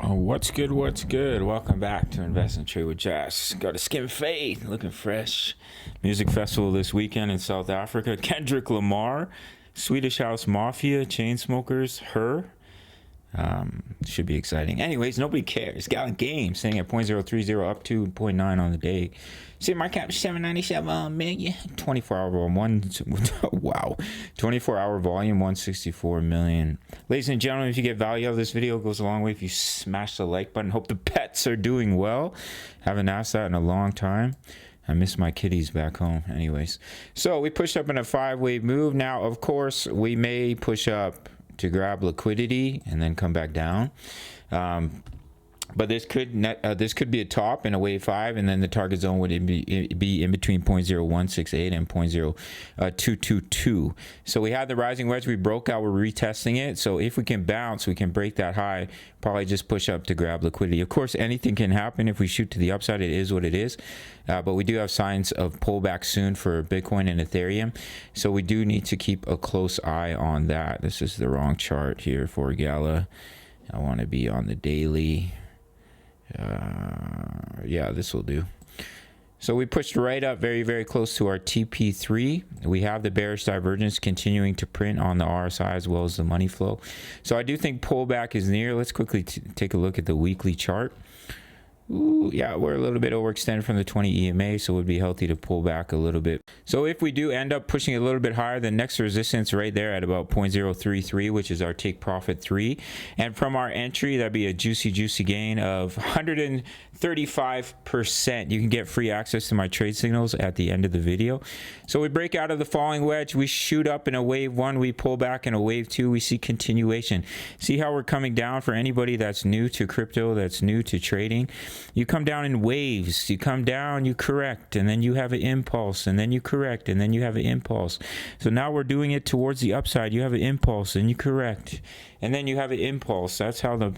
Oh, what's good? What's good? Welcome back to Invest and Trade with Jazz. Got a skim fade, looking fresh. Music festival this weekend in South Africa. Kendrick Lamar, Swedish House Mafia, Chainsmokers, Her. Should be exciting. Anyways, nobody cares. Gala Game saying at 0.030 up to 0.9 on the day. See, market cap 797 million. 24-hour volume. Wow. 24-hour volume 164 million. Ladies and gentlemen, if you get value out of this video, it goes a long way if you smash the like button. Hope the pets are doing well. Haven't asked that in a long time. I miss my kitties back home. Anyways, so we pushed up in a 5-wave move. Now, of course, we may push up to grab liquidity and then come back down, but this could be a top in a wave 5, and then the target zone would be in between 0.0168 and 0.0222. So we had the rising wedge, we broke out, we're retesting it. So if we can bounce, we can break that high, probably just push up to grab liquidity. Of course, anything can happen. If we shoot to the upside, it is what it is, but we do have signs of pullback soon for Bitcoin and Ethereum, so we do need to keep a close eye on that. This is the wrong chart here for Gala. I want to be on the daily. Yeah, this will do. So we pushed right up very, very close to our TP3. We have the bearish divergence continuing to print on the RSI as well as the money flow. So I do think pullback is near. Let's quickly take a look at the weekly chart. Ooh, yeah, we're a little bit overextended from the 20 EMA, so it would be healthy to pull back a little bit. So if we do end up pushing a little bit higher, the next resistance right there at about 0.033, which is our take profit 3. And from our entry, that'd be a juicy gain of 135%. You can get free access to my trade signals at the end of the video. So we break out of the falling wedge, we shoot up in a wave 1, we pull back in a wave 2, we see continuation. See how we're coming down for anybody that's new to crypto, that's new to trading. You come down in waves. You come down, you correct, and then you have an impulse, and then you correct, and then you have an impulse. So now we're doing it towards the upside. You have an impulse, and you correct, and then you have an impulse. That's how the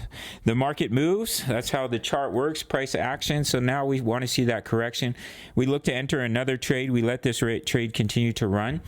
market moves. That's how the chart works, price action. So now we want to see that correction. We look to enter another trade. We let this trade continue to run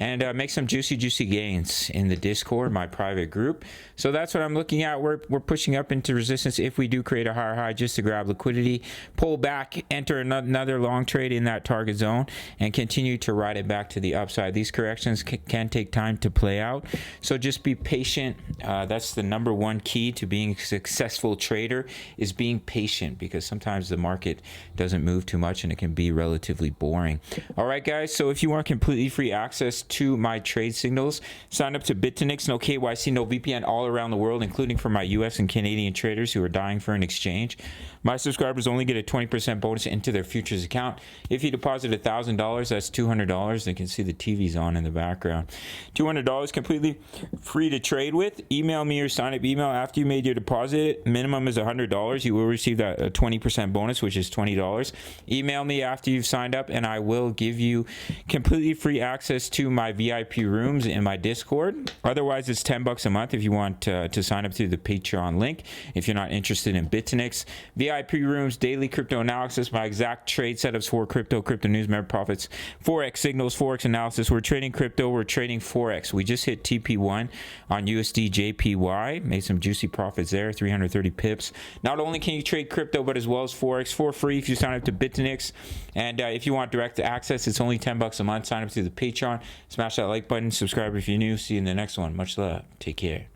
and make some juicy gains in the Discord, my private group. So that's what I'm looking at. We're pushing up into resistance if we do create a higher high just to grab liquidity, pull back, enter another long trade in that target zone, and continue to ride it back to the upside. These corrections can take time to play out, so just be patient. That's the #1 key to being a successful trader, is being patient, because sometimes the market doesn't move too much and it can be relatively boring. All right, guys, so if you want completely free access to my trade signals, sign up to BTCC, no KYC, no VPN, all around the world, including for my US and Canadian traders who are dying for an exchange. My subscribers only get a 20% bonus into their futures account. If you deposit $1,000, that's $200. They can see the TV's on in the background. $200 completely free to trade with. Email me your sign-up email after you made your deposit. Minimum is $100. You will receive that 20% bonus, which is $20. Email me after you've signed up, and I will give you completely free access to my VIP rooms in my Discord. Otherwise, it's $10 a month if you want to sign up through the Patreon link. If you're not interested in BTCC, VIP rooms, daily crypto analysis, my exact trade setups for crypto news, member profits, Forex signals, Forex analysis. We're trading crypto, we're trading Forex. We just hit TP1 on USD JPY, made some juicy profits there, 330 pips. Not only can you trade crypto, but as well as Forex for free if you sign up to BTCC. And if you want direct access, it's only $10 a month. Sign up through the Patreon. Smash that like button, subscribe if you're new. See you in the next one. Much love. Take care.